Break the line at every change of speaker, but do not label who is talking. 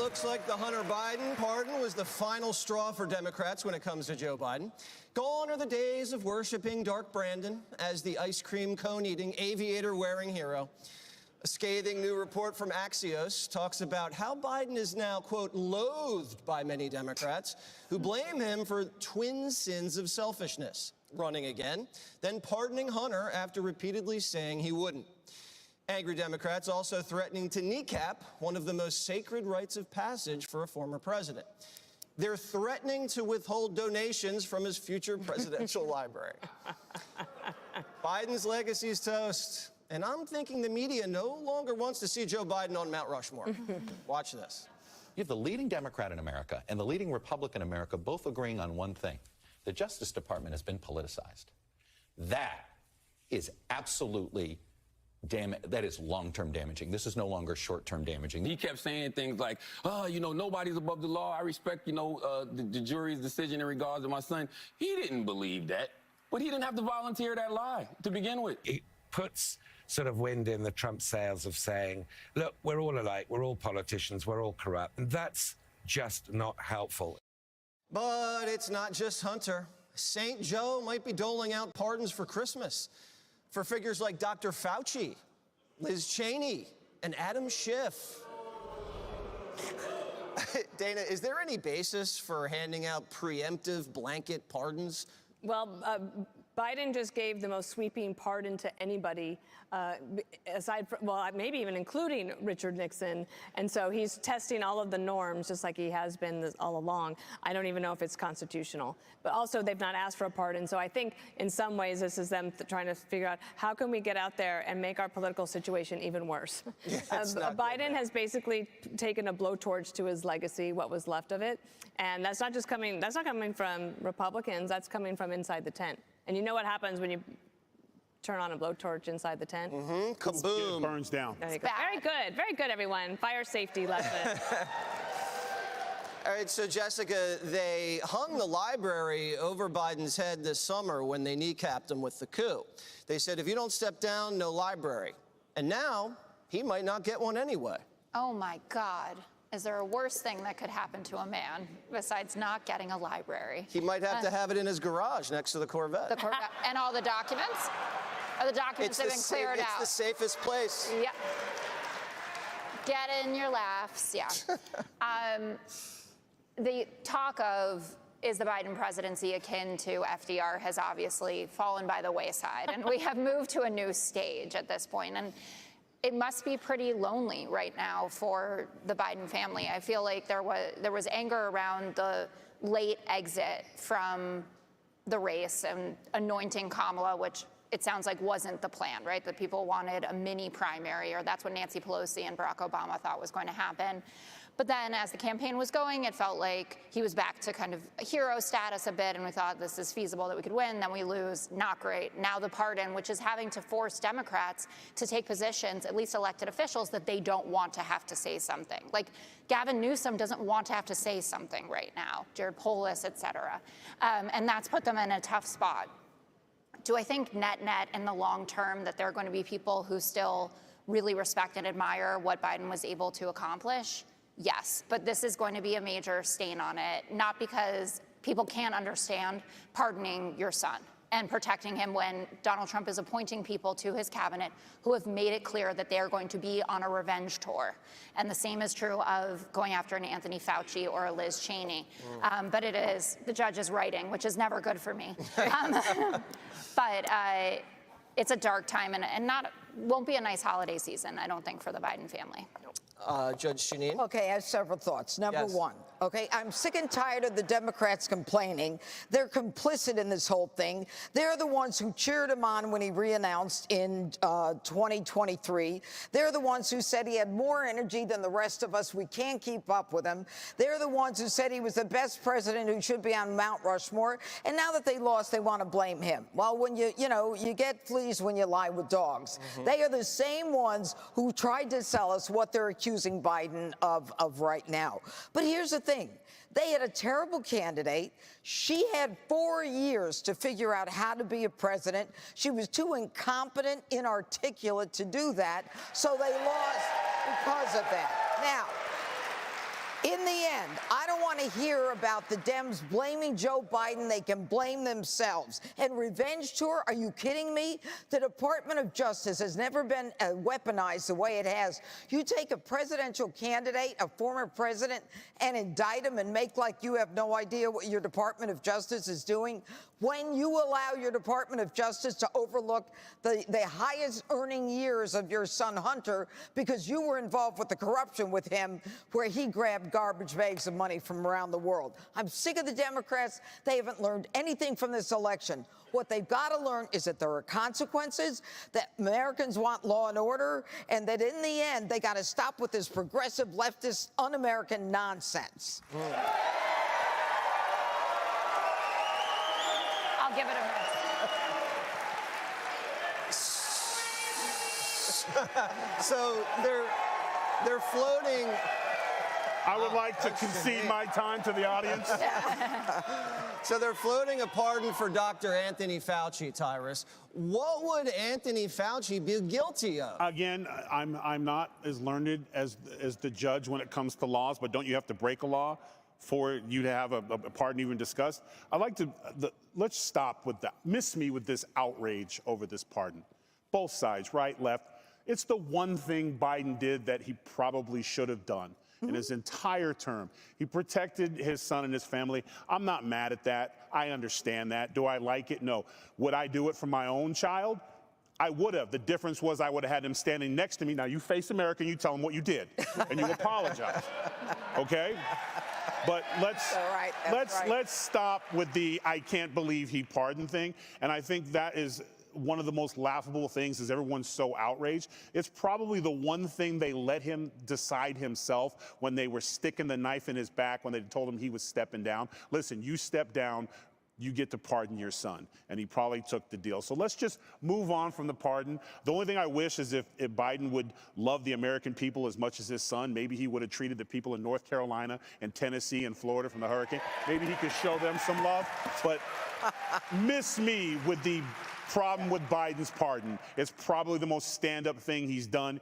looks like the Hunter Biden pardon was the final straw for Democrats when it comes to Joe Biden. Gone are the days of worshiping Dark Brandon as the ice cream cone-eating, aviator-wearing hero. A scathing new report from Axios talks about how Biden is now, quote, loathed by many Democrats who blame him for twin sins of selfishness, running again, then pardoning Hunter after repeatedly saying he wouldn't. Angry Democrats also threatening to kneecap one of the most sacred rites of passage for a former president. They're threatening to withhold donations from his future presidential library. Biden's legacy is toast. And I'm thinking the media no longer wants to see Joe Biden on Mount Rushmore. Watch this.
You have the leading Democrat in America and the leading Republican in America both agreeing on one thing. The Justice Department has been politicized. That is absolutely that is long-term damaging. This is no longer short-term damaging.
He kept saying things like, oh, you know, nobody's above the law. I respect, you know, the jury's decision in regards to my son. He didn't believe that, but he didn't have to volunteer that lie to begin with.
It puts sort of wind in the Trump sails of saying, look, we're all alike, we're all politicians, we're all corrupt. And that's just not helpful.
But it's not just Hunter. St. Joe might be doling out pardons for Christmas for figures like Dr. Fauci, Liz Cheney, and Adam Schiff. Dana, is there any basis for handing out preemptive blanket pardons?
Well, Biden just gave the most sweeping pardon to anybody, aside from, well, maybe even including Richard Nixon. And so he's testing all of the norms, just like he has been all along. I don't even know if it's constitutional. But also, they've not asked for a pardon. So I think in some ways, this is them trying to figure out how can we get out there and make our political situation even worse. Biden has basically taken a blowtorch to his legacy, what was left of it. And that's not coming from Republicans. That's coming from inside the tent. And you know what happens when you turn on a blowtorch inside the tent?
Mm-hmm. Kaboom.
It burns down.
Very good, everyone. Fire safety lesson.
All right, so Jessica, they hung the library over Biden's head this summer when they kneecapped him with the coup. They said, if you don't step down, no library. And now he might not get one anyway.
Oh my God. Is there a worse thing that could happen to a man besides not getting a library?
He might have to have it in his garage next to the Corvette.
The Corvette and all the documents? Are the documents have been cleared out?
It's the safest place.
Yeah. Get in your laughs, yeah. The talk of, is the Biden presidency akin to FDR has obviously fallen by the wayside. And we have moved to a new stage at this point. And it must be pretty lonely right now for the Biden family. I feel like there was anger around the late exit from the race and anointing Kamala, which it sounds like wasn't the plan, right? That people wanted a mini primary, or that's what Nancy Pelosi and Barack Obama thought was going to happen. But then as the campaign was going, it felt like he was back to kind of a hero status a bit, and we thought this is feasible that we could win, then we lose, not great. Now the pardon, which is having to force Democrats to take positions, at least elected officials, that they don't want to have to say something. Like Gavin Newsom doesn't want to have to say something right now, Jared Polis, et cetera. And that's put them in a tough spot. Do I think net-net in the long term that there are going to be people who still really respect and admire what Biden was able to accomplish? Yes, but this is going to be a major stain on it, not because people can't understand pardoning your son and protecting him when Donald Trump is appointing people to his cabinet who have made it clear that they are going to be on a revenge tour. And the same is true of going after an Anthony Fauci or a Liz Cheney. But it is the judge's writing, which is never good for me. But it's a dark time and won't be a nice holiday season, I don't think, for the Biden family.
Judge Shanine?
Okay, I have several thoughts. Number one, okay, I'm sick and tired of the Democrats complaining. They're complicit in this whole thing. They're the ones who cheered him on when he reannounced in 2023. They're the ones who said he had more energy than the rest of us. We can't keep up with him. They're the ones who said he was the best president who should be on Mount Rushmore. And now that they lost, they want to blame him. Well, when you get fleas when you lie with dogs. They are the same ones who tried to sell us what they're accusing Biden of right now. But here's the thing. They had a terrible candidate. She had 4 years to figure out how to be a president. She was too incompetent, inarticulate to do that, so they lost because of that. Now, In the end, I don't want to hear about the Dems blaming Joe Biden. They can blame themselves. And revenge tour? Are you kidding me? The Department of Justice has never been weaponized the way it has. You take a presidential candidate, a former president, and indict him and make like you have no idea what your Department of Justice is doing. When you allow your Department of Justice to overlook the highest earning years of your son Hunter because you were involved with the corruption with him where he grabbed garbage bags of money from around the world. I'm sick of the Democrats. They haven't learned anything from this election. What they've got to learn is that there are consequences, that Americans want law and order, and that in the end, they got to stop with this progressive, leftist, un-American nonsense.
I'll give it a minute.
So they're floating.
I would like to concede my time to the audience.
So they're floating a pardon for Dr. Anthony Fauci, Tyrus. What would Anthony Fauci be guilty of?
Again, I'm not as learned as the judge when it comes to laws, but don't you have to break a law for you to have a pardon even discussed? I'd like to, let's stop with that. Miss me with this outrage over this pardon. Both sides, right, left. It's the one thing Biden did that he probably should have done in his entire term. He protected his son and his family. I'm not mad at that. I understand that. Do I like it? No. Would I do it for my own child? I would have. The difference was I would have had him standing next to me. Now, you face America and you tell him what you did, and you apologize, okay? But let's stop with the I can't believe he pardoned thing. And I think that is one of the most laughable things is everyone's so outraged. It's probably the one thing they let him decide himself when they were sticking the knife in his back, when they told him he was stepping down. Listen, you step down, you get to pardon your son. And he probably took the deal. So let's just move on from the pardon. The only thing I wish is if Biden would love the American people as much as his son, maybe he would have treated the people in North Carolina and Tennessee and Florida from the hurricane. Maybe he could show them some love. But miss me with the problem with Biden's pardon. It's probably the most stand-up thing he's done